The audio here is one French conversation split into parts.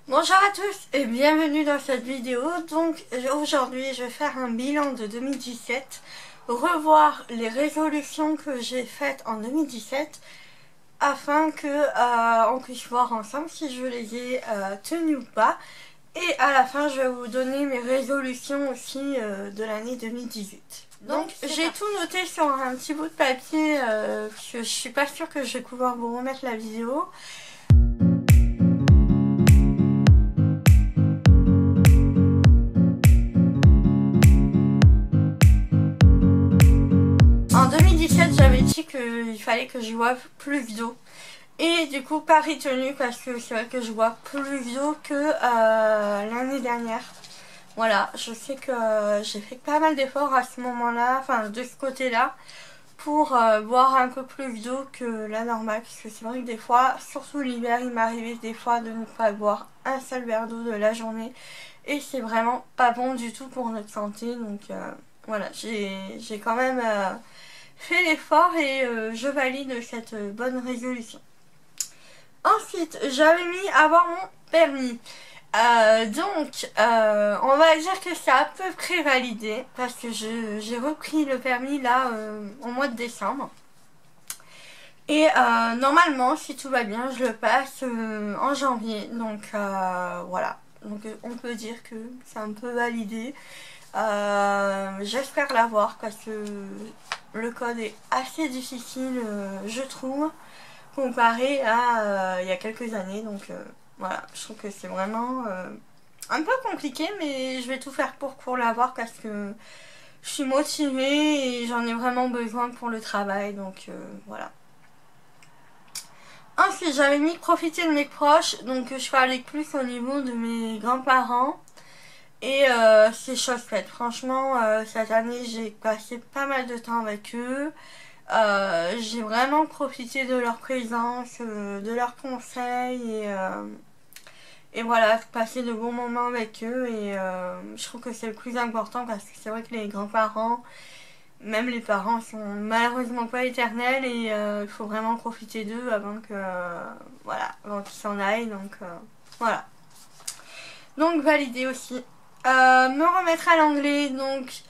Bonjour à tous et bienvenue dans cette vidéo. Donc aujourd'hui je vais faire un bilan de 2017, revoir les résolutions que j'ai faites en 2017 afin que on puisse voir ensemble si je les ai tenues ou pas. Et à la fin je vais vous donner mes résolutions aussi de l'année 2018. Donc j'ai tout noté sur un petit bout de papier parce que je suis pas sûre que je vais pouvoir vous remettre la vidéo. En 2017, j'avais dit qu'il fallait que je boive plus d'eau. Et du coup, pari tenu, parce que c'est vrai que je bois plus d'eau que l'année dernière. Voilà, je sais que j'ai fait pas mal d'efforts à ce moment-là, enfin de ce côté-là, pour boire un peu plus d'eau que la normale. Parce que c'est vrai que des fois, surtout l'hiver, il m'arrivait des fois de ne pas boire un seul verre d'eau de la journée. Et c'est vraiment pas bon du tout pour notre santé. Donc voilà, j'ai quand même fait l'effort et je valide cette bonne résolution. Ensuite, j'avais mis avoir mon permis. On va dire que c'est à peu près validé parce que j'ai repris le permis là au mois de décembre. Et normalement, si tout va bien, je le passe en janvier. Donc voilà. Donc on peut dire que c'est un peu validé. J'espère l'avoir parce que le code est assez difficile, je trouve, comparé à il y a quelques années. Donc voilà, je trouve que c'est vraiment un peu compliqué, mais je vais tout faire pour l'avoir parce que je suis motivée et j'en ai vraiment besoin pour le travail. Donc voilà. Ensuite, j'avais mis profiter de mes proches, donc je parlais plus au niveau de mes grands-parents. Et c'est chose faite. Franchement, cette année, j'ai passé pas mal de temps avec eux. J'ai vraiment profité de leur présence, de leurs conseils et voilà, passer de bons moments avec eux. Et je trouve que c'est le plus important parce que c'est vrai que les grands-parents, même les parents, sont malheureusement pas éternels et il faut vraiment profiter d'eux avant que voilà, avant qu'ils s'en aillent. Donc voilà. Donc validé aussi. Me remettre à l'anglais, donc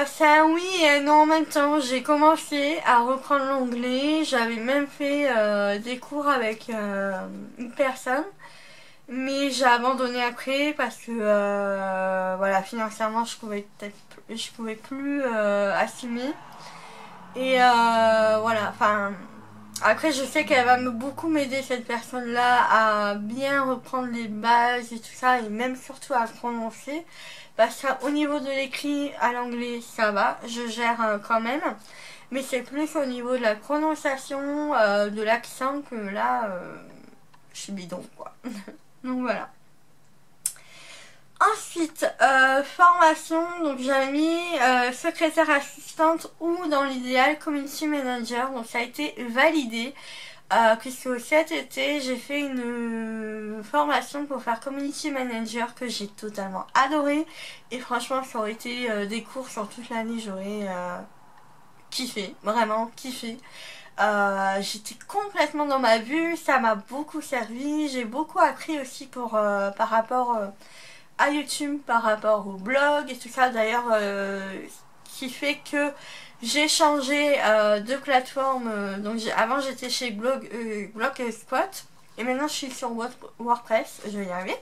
c'est un oui et un non en même temps. J'ai commencé à reprendre l'anglais, j'avais même fait des cours avec une personne, mais j'ai abandonné après parce que voilà, financièrement je pouvais plus assumer. Et voilà, enfin après, je sais qu'elle va beaucoup m'aider, cette personne-là, à bien reprendre les bases et tout ça, et même surtout à prononcer. Parce qu'au niveau de l'écrit à l'anglais, ça va, je gère quand même. Mais c'est plus au niveau de la prononciation, de l'accent, que là, je suis bidon, quoi. Donc voilà. Ensuite, formation, donc j'avais mis secrétaire assistante ou dans l'idéal community manager, donc ça a été validé puisque cet été j'ai fait une formation pour faire community manager que j'ai totalement adoré et franchement ça aurait été des cours sur toute l'année, j'aurais kiffé, vraiment kiffé. J'étais complètement dans ma bulle, ça m'a beaucoup servi, j'ai beaucoup appris aussi par rapport à YouTube, par rapport au blog et tout ça. D'ailleurs, qui fait que j'ai changé de plateforme. Donc avant j'étais chez Blogspot et maintenant je suis sur WordPress. Je vais y arriver.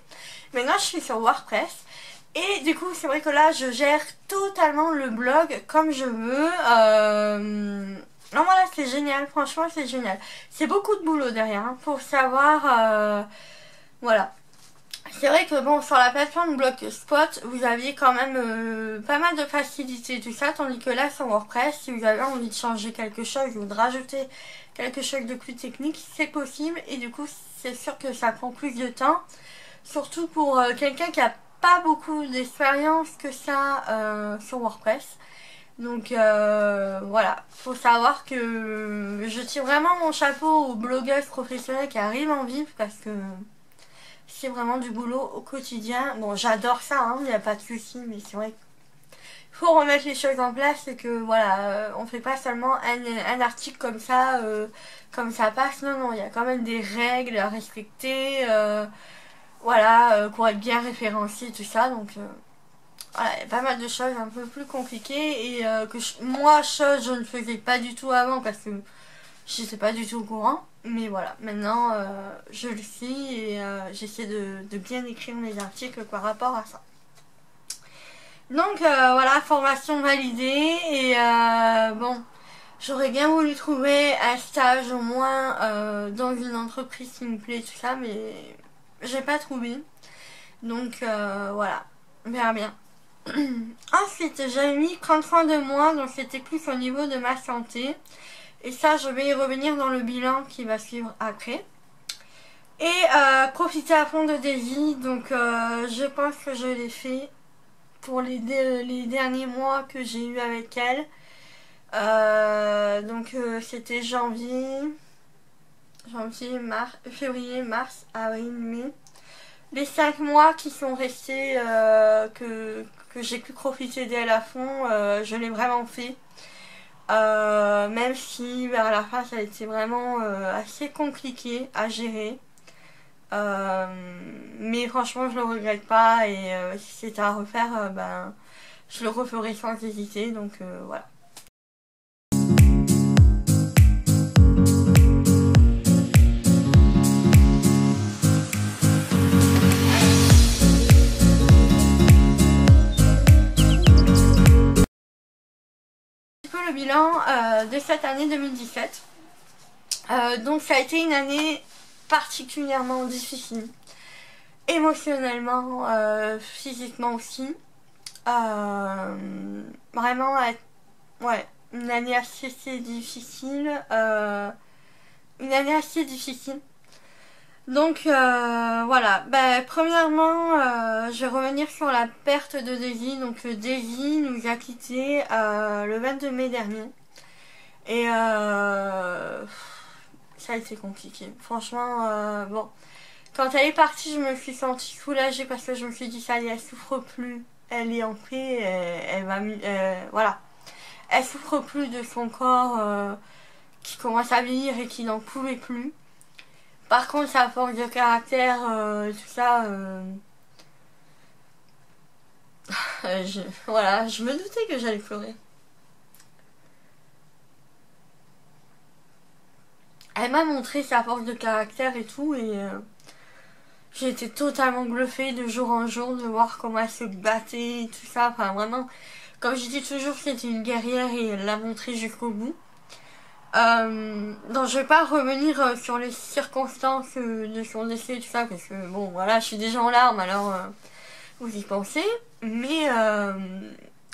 Maintenant je suis sur WordPress. Et du coup c'est vrai que là je gère totalement le blog comme je veux. Non voilà, c'est génial, franchement c'est génial. C'est beaucoup de boulot derrière hein, pour savoir voilà. C'est vrai que bon, sur la plateforme Blogspot, vous aviez quand même pas mal de facilité tout ça, tandis que là sur WordPress, si vous avez envie de changer quelque chose ou de rajouter quelque chose de plus technique, c'est possible et du coup c'est sûr que ça prend plus de temps, surtout pour quelqu'un qui a pas beaucoup d'expérience que ça sur WordPress. Donc voilà, faut savoir que je tire vraiment mon chapeau aux blogueuses professionnelles qui arrivent à en vivre parce que c'est vraiment du boulot au quotidien. Bon, j'adore ça, il n'y a pas de souci, mais c'est vrai qu'il faut remettre les choses en place et que voilà, on fait pas seulement un article comme ça passe. Non, non, il y a quand même des règles à respecter, voilà, pour être bien référencé, tout ça. Donc voilà, il y a pas mal de choses un peu plus compliquées et que moi, je ne faisais pas du tout avant parce que je n'étais pas du tout au courant. Mais voilà, maintenant je le sais et j'essaie de bien écrire mes articles par rapport à ça. Donc voilà, formation validée et bon, j'aurais bien voulu trouver un stage au moins dans une entreprise qui me plaît, tout ça, mais j'ai pas trouvé. Donc voilà, on verra bien. Ensuite, j'avais mis 30 points de moins, donc c'était plus au niveau de ma santé. Et ça, je vais y revenir dans le bilan qui va suivre après. Et profiter à fond de Daisy, donc je pense que je l'ai fait pour les derniers mois que j'ai eu avec elle. Donc c'était février, mars, avril, mai. Les 5 mois qui sont restés, que j'ai pu profiter d'elle à fond, je l'ai vraiment fait. Même si vers la fin ça a été vraiment assez compliqué à gérer. Mais franchement je le regrette pas et si c'était à refaire, ben je le referai sans hésiter, donc voilà. Le bilan de cette année 2017. Donc ça a été une année particulièrement difficile, émotionnellement, physiquement aussi. Vraiment, ouais, une année assez difficile. Une année assez difficile. Donc voilà, premièrement je vais revenir sur la perte de Daisy. Donc Daisy nous a quittés le 22 mai dernier. Et ça a été compliqué. Franchement, bon. Quand elle est partie, je me suis sentie soulagée parce que je me suis dit ça y est, elle souffre plus. Elle est en paix, elle va mieux. Voilà. Elle souffre plus de son corps qui commence à vieillir et qui n'en pouvait plus. Par contre, sa force de caractère, tout ça, voilà, je me doutais que j'allais pleurer. Elle m'a montré sa force de caractère et tout, et j'ai été totalement bluffée de jour en jour de voir comment elle se battait et tout ça. Enfin, vraiment, comme je dis toujours, c'était une guerrière et elle l'a montré jusqu'au bout. Donc je vais pas revenir sur les circonstances de son décès et tout ça parce que bon voilà, je suis déjà en larmes alors vous y pensez, mais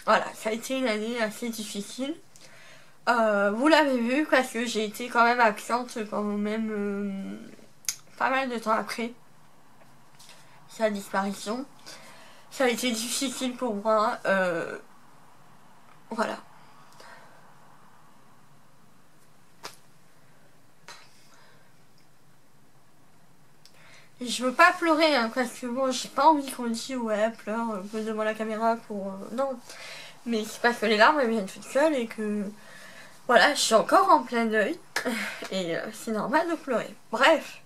voilà, ça a été une année assez difficile. Vous l'avez vu parce que j'ai été quand même absente pendant même pas mal de temps après sa disparition. Ça a été difficile pour moi, voilà. Je veux pas pleurer hein, parce que bon, j'ai pas envie qu'on me dise ouais, pleure devant la caméra pour. Non. Mais c'est parce que les larmes elles viennent toutes seules et que. Voilà, je suis encore en plein deuil. Et c'est normal de pleurer. Bref.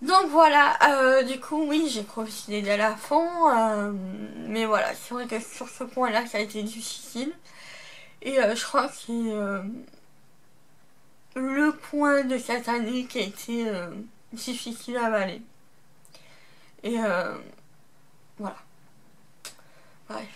Donc voilà, du coup, oui, j'ai profité d'elle à fond. Mais voilà, c'est vrai que sur ce point-là, ça a été difficile. Et je crois que c'est le point de cette année qui a été difficile à avaler. Et voilà. Bref.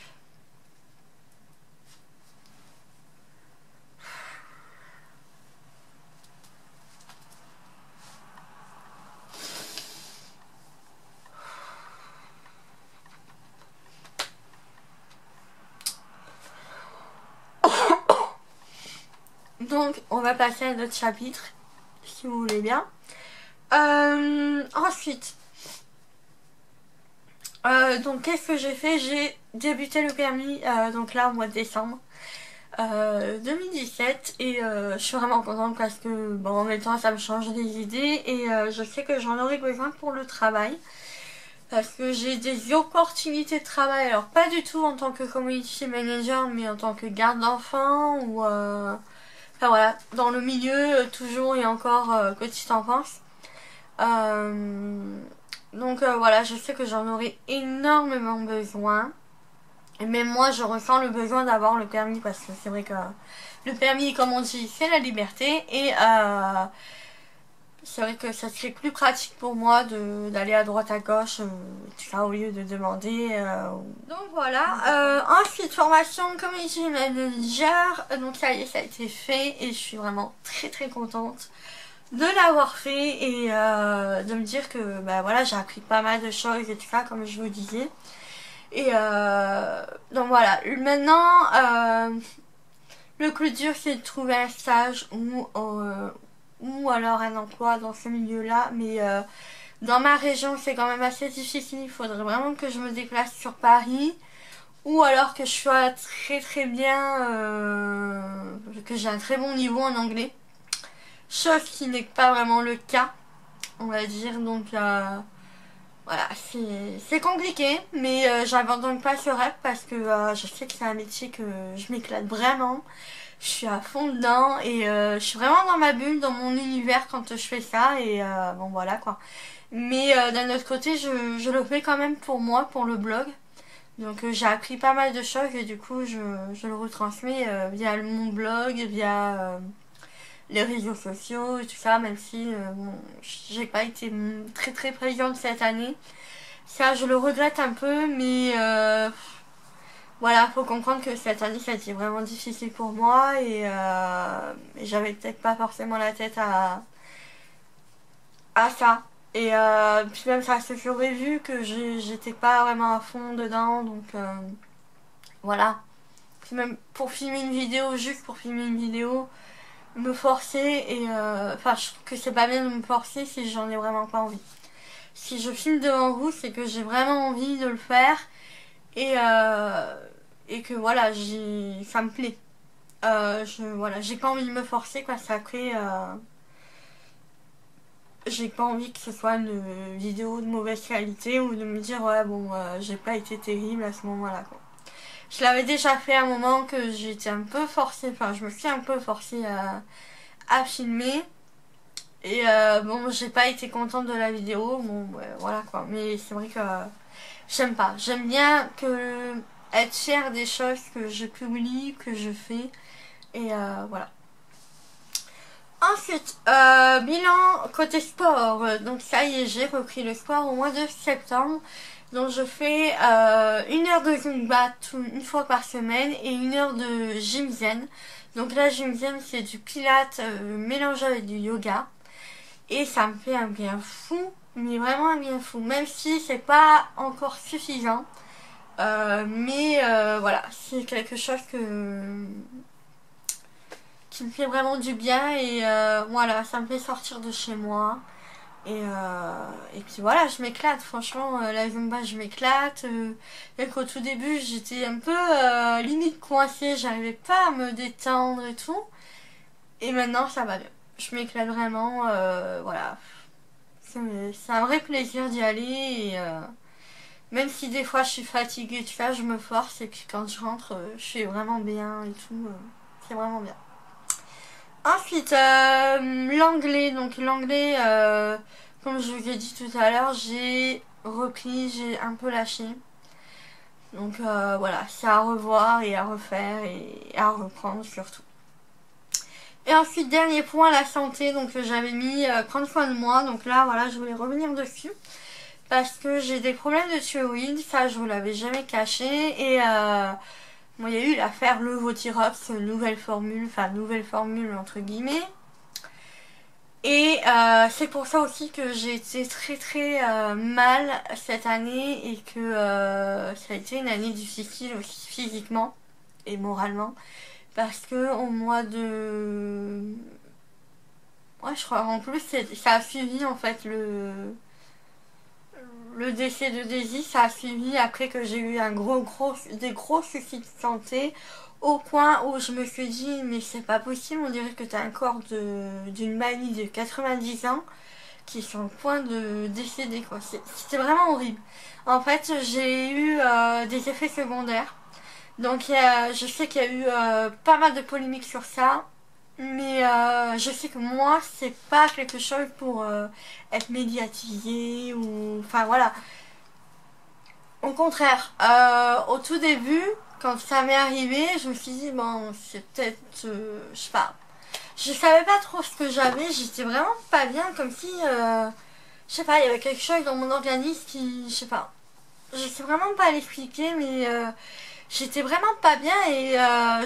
Donc, on va passer à notre chapitre, si vous voulez bien. Ensuite, donc qu'est-ce que j'ai fait? J'ai débuté le permis, donc là, au mois de décembre 2017. Et je suis vraiment contente parce que, bon, en même temps, ça me change des idées. Et je sais que j'en aurai besoin pour le travail. parce que j'ai des opportunités de travail, alors pas du tout en tant que community manager, mais en tant que garde d'enfants ou enfin voilà, dans le milieu toujours et encore petite enfance. Donc voilà, je sais que j'en aurai énormément besoin. Et même moi, je ressens le besoin d'avoir le permis parce que c'est vrai que le permis, comme on dit, c'est la liberté. Et c'est vrai que ça serait plus pratique pour moi d'aller à droite à gauche, tout ça, au lieu de demander. Donc voilà. Ensuite, formation community manager. Donc ça y est, ça a été fait et je suis vraiment très très contente de l'avoir fait et de me dire que bah voilà, j'ai appris pas mal de choses et tout ça, comme je vous disais. Et donc voilà, maintenant le plus dur c'est de trouver un stage ou alors un emploi dans ce milieu-là, mais dans ma région c'est quand même assez difficile, il faudrait vraiment que je me déplace sur Paris ou alors que je sois très très bien, que j'ai un très bon niveau en anglais, chose qui n'est pas vraiment le cas, on va dire, donc voilà, c'est compliqué, mais j'abandonne pas ce rêve parce que je sais que c'est un métier que je m'éclate vraiment. Je suis à fond dedans et je suis vraiment dans ma bulle, dans mon univers quand je fais ça et bon voilà quoi. Mais d'un autre côté, je le fais quand même pour moi, pour le blog. Donc j'ai appris pas mal de choses et du coup je le retransmets via mon blog, via les réseaux sociaux et tout ça, même si bon, j'ai pas été très très présente cette année. Ça, je le regrette un peu, mais voilà, faut comprendre que cette année, ça a été vraiment difficile pour moi et j'avais peut-être pas forcément la tête à ça. Et puis même ça se serait vu que j'étais pas vraiment à fond dedans, donc voilà. Puis même pour filmer une vidéo, juste pour filmer une vidéo, me forcer et enfin je trouve que c'est pas bien de me forcer si j'en ai vraiment pas envie. Si je filme devant vous, c'est que j'ai vraiment envie de le faire et et que voilà, ça me plaît. Voilà, j'ai pas envie de me forcer quoi, ça crée j'ai pas envie que ce soit une vidéo de mauvaise qualité ou de me dire ouais bon j'ai pas été terrible à ce moment-là quoi. Je l'avais déjà fait à un moment que j'étais un peu forcée, enfin je me suis un peu forcée à filmer. Et bon, j'ai pas été contente de la vidéo, bon ouais, voilà quoi. Mais c'est vrai que j'aime pas. J'aime bien que être fière des choses que je publie, que je fais. Et voilà. Ensuite, bilan côté sport. Donc ça y est, j'ai repris le sport au mois de septembre. Donc je fais 1 heure de Zumba une fois par semaine et 1 heure de gym zen. Donc la gym zen c'est du pilates mélangé avec du yoga. Et ça me fait un bien fou, mais vraiment un bien fou. Même si c'est pas encore suffisant. Mais voilà, c'est quelque chose qui me fait vraiment du bien. Et voilà, ça me fait sortir de chez moi. Et puis voilà, je m'éclate. Franchement, la Zumba, je m'éclate. Même qu'au tout début, j'étais un peu limite coincée. J'arrivais pas à me détendre et tout. Et maintenant, ça va bien. Je m'éclate vraiment. Voilà. C'est un vrai plaisir d'y aller et même si des fois je suis fatiguée tout ça, je me force et puis quand je rentre, je suis vraiment bien et tout. C'est vraiment bien. Ensuite, l'anglais. Donc l'anglais, comme je vous ai dit tout à l'heure, j'ai repris, j'ai un peu lâché. Donc voilà, c'est à revoir et à refaire et à reprendre surtout. Et ensuite, dernier point, la santé. Donc j'avais mis prendre soin de moi. Donc là, voilà, je voulais revenir dessus. Parce que j'ai des problèmes de thyroïde. Ça, je vous l'avais jamais caché. Et bon, il y a eu l'affaire Levothyrox, nouvelle formule entre guillemets. Et c'est pour ça aussi que j'ai été très très mal cette année. Et que ça a été une année difficile aussi physiquement et moralement. Parce que au mois de... Ouais, je crois en plus ça a suivi en fait le décès de Daisy, ça a suivi après que j'ai eu des gros soucis de santé au point où je me suis dit mais c'est pas possible, on dirait que t'as un corps d'une mamie de 90 ans qui est sur le point de décéder, quoi. C'était vraiment horrible. En fait, j'ai eu des effets secondaires. Donc je sais qu'il y a eu pas mal de polémiques sur ça. Mais je sais que moi, c'est pas quelque chose pour être médiatisé ou... Enfin voilà. Au contraire, au tout début, quand ça m'est arrivé, je me suis dit, bon, c'est peut-être... je sais pas. Je savais pas trop ce que j'avais, j'étais vraiment pas bien, comme si... je sais pas, il y avait quelque chose dans mon organisme qui... Je sais pas. Je sais vraiment pas l'expliquer, mais... j'étais vraiment pas bien et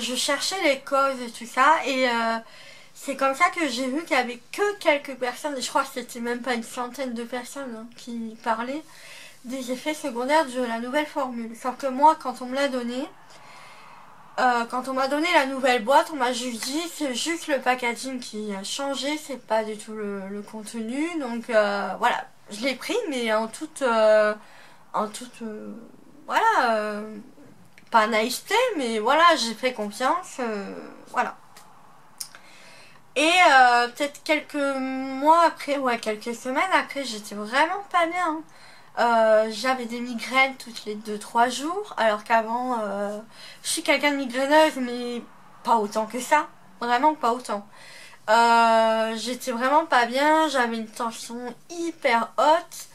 je cherchais les causes et tout ça. Et c'est comme ça que j'ai vu qu'il y avait que quelques personnes, et je crois que c'était même pas une centaine de personnes hein, qui parlaient des effets secondaires de la nouvelle formule. Sauf que moi, quand on me l'a donné, quand on m'a donné la nouvelle boîte, on m'a juste dit c'est juste le packaging qui a changé, c'est pas du tout le contenu. Donc voilà, je l'ai pris, mais voilà, pas naïveté, mais voilà, j'ai fait confiance, voilà. Et peut-être quelques mois après, ouais, quelques semaines après, j'étais vraiment pas bien. Hein. J'avais des migraines toutes les 2-3 jours, alors qu'avant, je suis quelqu'un de migraineuse, mais pas autant que ça. Vraiment pas autant. J'étais vraiment pas bien, j'avais une tension hyper haute.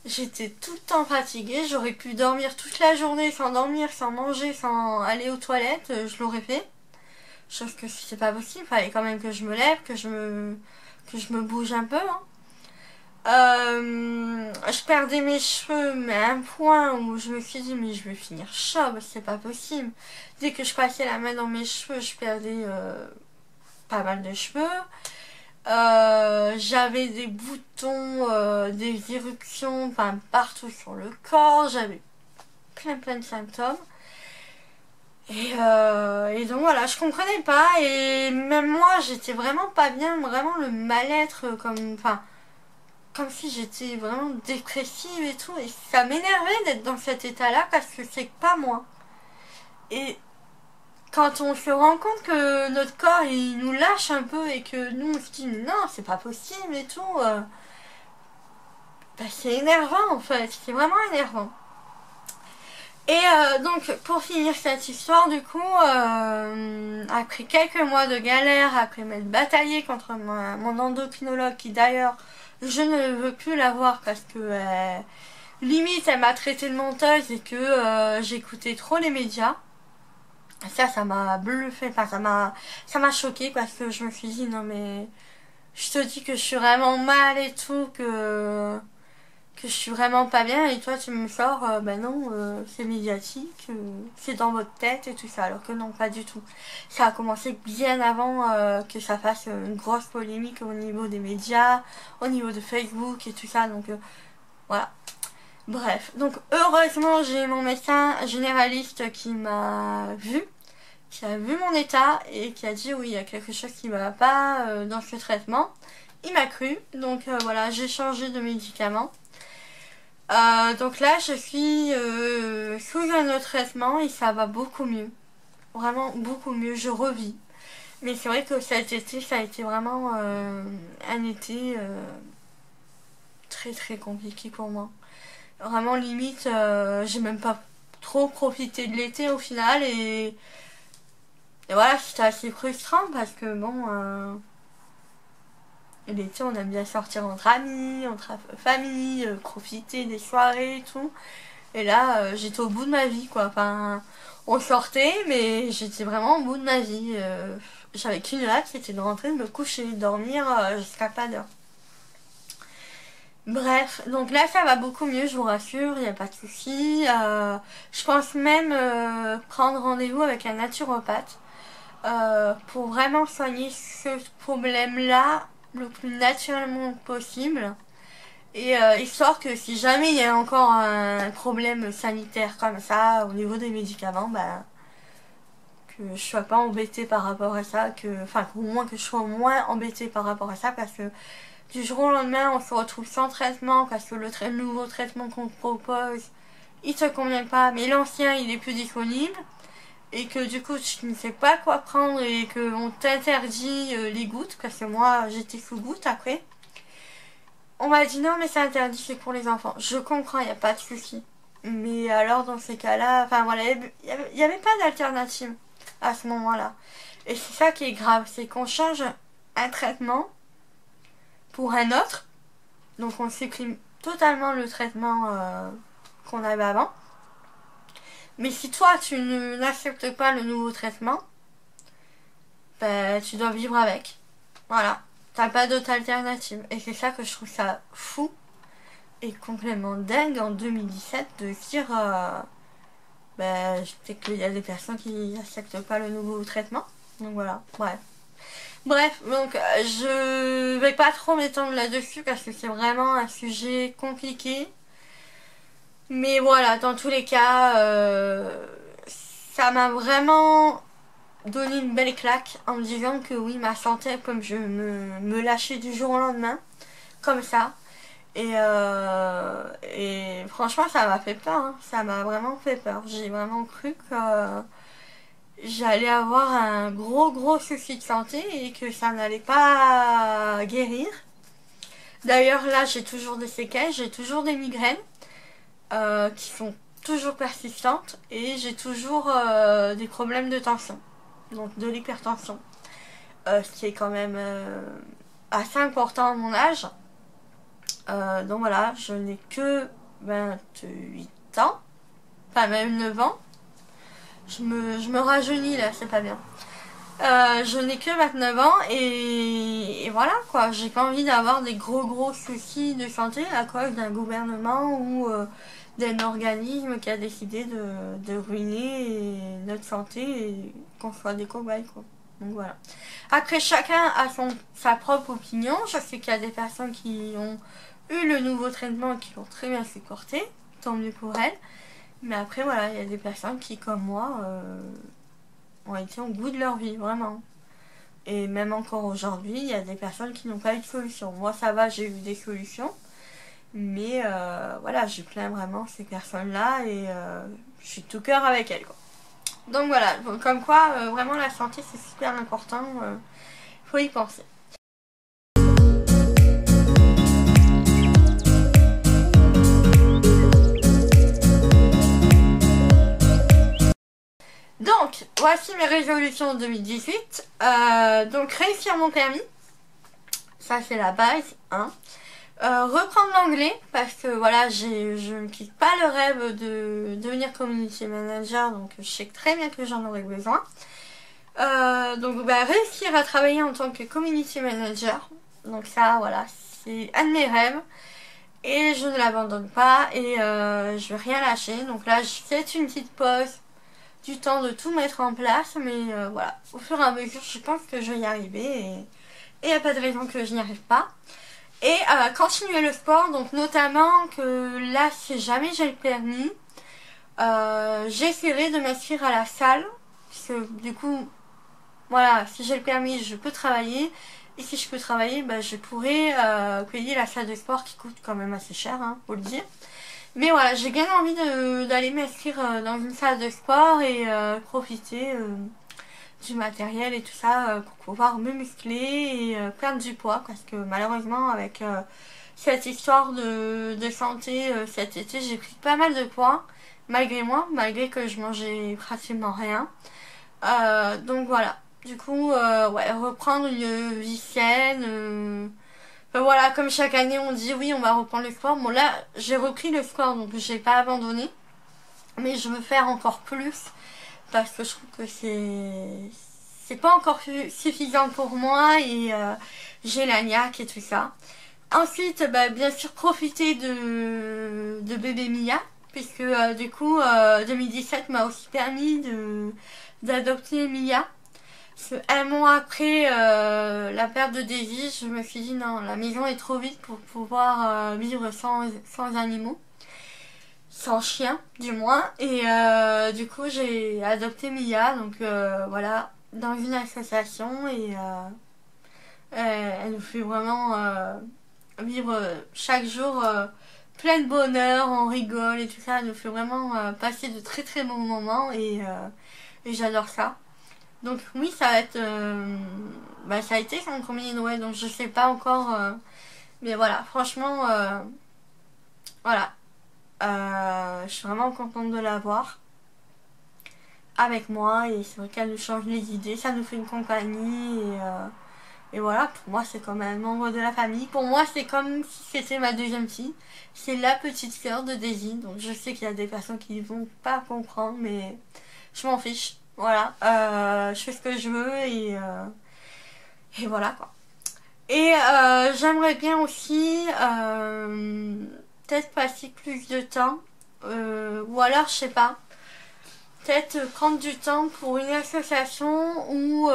J'étais tout le temps fatiguée, j'aurais pu dormir toute la journée sans dormir, sans manger, sans aller aux toilettes, je l'aurais fait. Chose que c'est pas possible, fallait quand même que je me lève, que je me bouge un peu. Hein. Je perdais mes cheveux, mais à un point où je me suis dit, mais je vais finir chauve, c'est pas possible. Dès que je passais la main dans mes cheveux, je perdais pas mal de cheveux. J'avais des boutons, des éruptions, enfin partout sur le corps, j'avais plein de symptômes. Et donc voilà, je comprenais pas et même moi j'étais vraiment pas bien, vraiment le mal-être comme si j'étais vraiment dépressive et tout et ça m'énervait d'être dans cet état-là parce que c'est pas moi. Et quand on se rend compte que notre corps il nous lâche un peu et que nous on se dit non c'est pas possible et tout, c'est énervant en fait, c'est vraiment énervant. Et donc pour finir cette histoire du coup, après quelques mois de galère, après m'être bataillée contre mon endocrinologue qui d'ailleurs je ne veux plus la voir parce que limite elle m'a traité de menteuse et que j'écoutais trop les médias. Ça m'a bluffé, enfin ça m'a choqué parce que je me suis dit non mais je te dis que je suis vraiment mal et tout, que je suis vraiment pas bien et toi tu me sors ben non c'est médiatique, c'est dans votre tête et tout ça, alors que non pas du tout. Ça a commencé bien avant que ça fasse une grosse polémique au niveau des médias, au niveau de Facebook et tout ça, donc voilà. Bref, donc heureusement j'ai mon médecin généraliste qui m'a vu, qui a vu mon état et qui a dit oui il y a quelque chose qui va pas dans ce traitement. Il m'a cru, donc voilà, j'ai changé de médicament. Donc là je suis sous un autre traitement et ça va beaucoup mieux. Vraiment beaucoup mieux, je revis. Mais c'est vrai que cet été ça a été vraiment un été très compliqué pour moi. Vraiment limite, j'ai même pas trop profité de l'été au final et voilà, c'était assez frustrant parce que bon, l'été on aime bien sortir entre amis, entre famille, profiter des soirées et tout. Et là, j'étais au bout de ma vie quoi. Enfin, on sortait mais j'étais vraiment au bout de ma vie. J'avais qu'une hâte, c'était de rentrer, de me coucher, de dormir jusqu'à pas d'heure. Bref, donc là ça va beaucoup mieux, je vous rassure, il n'y a pas de souci. Je pense même prendre rendez-vous avec un naturopathe pour vraiment soigner ce problème-là le plus naturellement possible. Et histoire que si jamais il y a encore un problème sanitaire comme ça au niveau des médicaments, bah, que je sois pas embêtée par rapport à ça, au moins que je sois moins embêtée par rapport à ça parce que du jour au lendemain, on se retrouve sans traitement parce que le nouveau traitement qu'on te propose, il te convient pas, mais l'ancien, il est plus disponible. Et que du coup, tu ne sais pas quoi prendre et qu'on t'interdit les gouttes, parce que moi, j'étais sous gouttes après. On m'a dit non mais c'est interdit, c'est pour les enfants. Je comprends, il n'y a pas de souci. Mais alors dans ces cas-là, enfin voilà, il n'y avait pas d'alternative à ce moment-là. Et c'est ça qui est grave, c'est qu'on change un traitement pour un autre. Donc on supprime totalement le traitement qu'on avait avant. Mais si toi tu n'acceptes pas le nouveau traitement, ben, tu dois vivre avec. Voilà. T'as pas d'autre alternative. Et c'est ça que je trouve ça fou et complètement dingue en 2017 de dire ben, peut-être qu'il y a des personnes qui n'acceptent pas le nouveau traitement. Donc voilà, bref. Bref, donc je vais pas trop m'étendre là-dessus parce que c'est vraiment un sujet compliqué. Mais voilà, dans tous les cas, ça m'a vraiment donné une belle claque en me disant que oui, ma santé, comme je me lâchais du jour au lendemain, comme ça. Et franchement, ça m'a fait peur, hein. Ça m'a vraiment fait peur. J'ai vraiment cru que j'allais avoir un gros souci de santé et que ça n'allait pas guérir. D'ailleurs, là, j'ai toujours des séquelles, j'ai toujours des migraines qui sont toujours persistantes et j'ai toujours des problèmes de tension, donc de l'hypertension, ce qui est quand même assez important à mon âge. Donc voilà, je n'ai que 28 ans, enfin même 9 ans. Je me rajeunis là, c'est pas bien. Je n'ai que 29 ans et voilà quoi, j'ai pas envie d'avoir des gros soucis de santé à cause d'un gouvernement ou d'un organisme qui a décidé de ruiner notre santé et qu'on soit des cobayes quoi. Donc voilà. Après chacun a sa propre opinion, je sais qu'il y a des personnes qui ont eu le nouveau traitement et qui l'ont très bien supporté, tant mieux pour elles. Mais après voilà, il y a des personnes qui comme moi ont été au bout de leur vie, vraiment. Et même encore aujourd'hui, il y a des personnes qui n'ont pas eu de solution. Moi, ça va, j'ai eu des solutions. Mais voilà, je plains vraiment ces personnes-là et je suis tout cœur avec elles, quoi. Donc voilà, comme quoi, vraiment la santé, c'est super important. Faut y penser. Donc, voici mes résolutions 2018. Donc, réussir mon permis. Ça, c'est la base, hein. Reprendre l'anglais, parce que voilà, je ne quitte pas le rêve de devenir community manager, donc je sais très bien que j'en aurai besoin. Donc, réussir à travailler en tant que community manager. Donc ça, voilà, c'est un de mes rêves. Et je ne l'abandonne pas et je vais rien lâcher. Donc là, c'est une petite pause, du temps de tout mettre en place, mais voilà, au fur et à mesure, je pense que je vais y arriver et il n'y a pas de raison que je n'y arrive pas. Et continuer le sport, donc notamment que là, si jamais j'ai le permis, j'essaierai de m'inscrire à la salle, puisque du coup, voilà, si j'ai le permis, je peux travailler. Et si je peux travailler, je pourrais payer la salle de sport qui coûte quand même assez cher, hein, faut le dire. Mais voilà, j'ai bien envie d'aller m'inscrire dans une salle de sport et profiter du matériel et tout ça pour pouvoir me muscler et perdre du poids. Parce que malheureusement, avec cette histoire de santé cet été, j'ai pris pas mal de poids, malgré moi, malgré que je mangeais pratiquement rien. Donc voilà. Du coup, ouais, reprendre une vie saine. Voilà, comme chaque année on dit oui, on va reprendre le sport. Bon là, j'ai repris le sport, donc j'ai pas abandonné. Mais je veux faire encore plus parce que je trouve que c'est pas encore suffisant pour moi et j'ai la niaque et tout ça. Ensuite, bien sûr, profiter de bébé Mia, puisque du coup, 2017 m'a aussi permis d'adopter Mia. Un mois après la perte de Daisy, je me suis dit non, la maison est trop vite pour pouvoir vivre sans animaux, sans chien du moins. Et du coup j'ai adopté Mia, donc voilà, dans une association et elle nous fait vraiment vivre chaque jour plein de bonheur, on rigole et tout ça. Elle nous fait vraiment passer de très bons moments et j'adore ça. Donc oui, ça va être, ça a été son premier Noël, donc je sais pas encore Mais voilà, franchement, voilà. Je suis vraiment contente de l'avoir avec moi et c'est vrai qu'elle nous change les idées, ça nous fait une compagnie et voilà, pour moi c'est comme un membre de la famille. Pour moi c'est comme si c'était ma deuxième fille. C'est la petite sœur de Daisy, donc je sais qu'il y a des personnes qui ne vont pas comprendre, mais je m'en fiche. Voilà, je fais ce que je veux et voilà quoi. Et j'aimerais bien aussi peut-être passer plus de temps, ou alors je sais pas, peut-être prendre du temps pour une association ou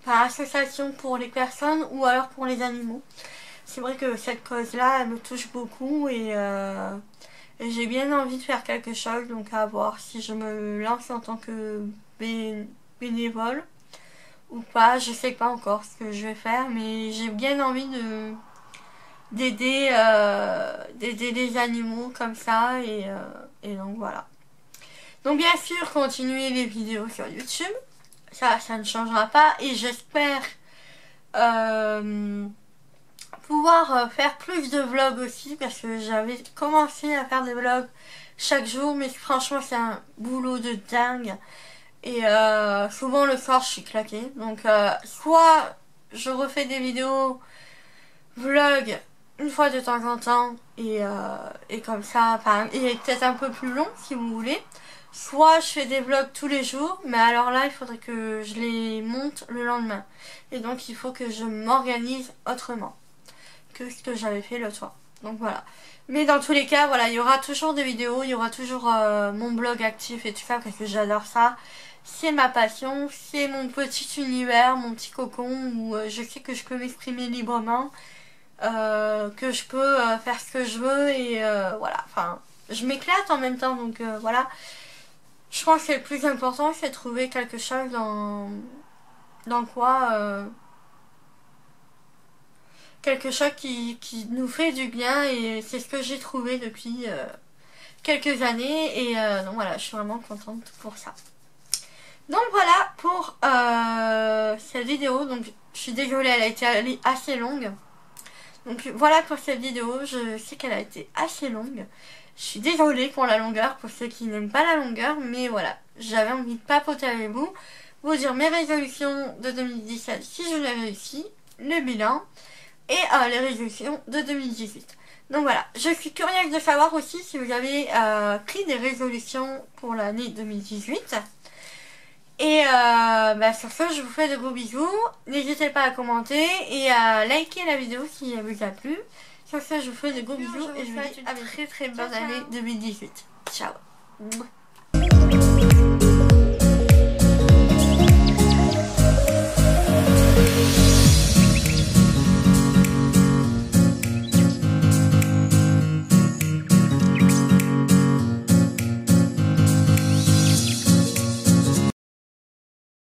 association pour les personnes ou alors pour les animaux. C'est vrai que cette cause-là, elle me touche beaucoup et j'ai bien envie de faire quelque chose, donc à voir si je me lance en tant que bénévole ou pas. Je sais pas encore ce que je vais faire, mais j'ai bien envie d'aider d'aider les animaux comme ça et donc voilà. Donc bien sûr, continuer les vidéos sur YouTube, ça ne changera pas et j'espère pouvoir faire plus de vlogs aussi parce que j'avais commencé à faire des vlogs chaque jour, mais franchement c'est un boulot de dingue et souvent le soir je suis claquée, donc soit je refais des vidéos vlog une fois de temps en temps et comme ça, enfin, et peut-être un peu plus long si vous voulez. Soit je fais des vlogs tous les jours, mais alors là il faudrait que je les monte le lendemain. Et donc il faut que je m'organise autrement que ce que j'avais fait l'autre soir. Donc voilà. Mais dans tous les cas, voilà, il y aura toujours des vidéos, il y aura toujours mon blog actif et tout ça parce que j'adore ça. C'est ma passion, c'est mon petit univers, mon petit cocon où je sais que je peux m'exprimer librement. Que je peux faire ce que je veux et voilà, enfin je m'éclate en même temps, donc voilà, je pense que le plus important c'est de trouver quelque chose dans quoi quelque chose qui nous fait du bien et c'est ce que j'ai trouvé depuis quelques années et donc voilà, je suis vraiment contente pour ça. Donc voilà pour cette vidéo, donc je suis désolée, elle a été assez longue. Donc voilà pour cette vidéo, je sais qu'elle a été assez longue. Je suis désolée pour la longueur, pour ceux qui n'aiment pas la longueur, mais voilà, j'avais envie de papoter avec vous, vous dire mes résolutions de 2017 si je l'ai réussi, le bilan, et les résolutions de 2018. Donc voilà, je suis curieuse de savoir aussi si vous avez pris des résolutions pour l'année 2018. Et sur ce, je vous fais de gros bisous. N'hésitez pas à commenter et à liker la vidéo si elle vous a plu. Sur ce, je vous fais de gros bisous et je vous souhaite une très très bonne année 2018. Ciao.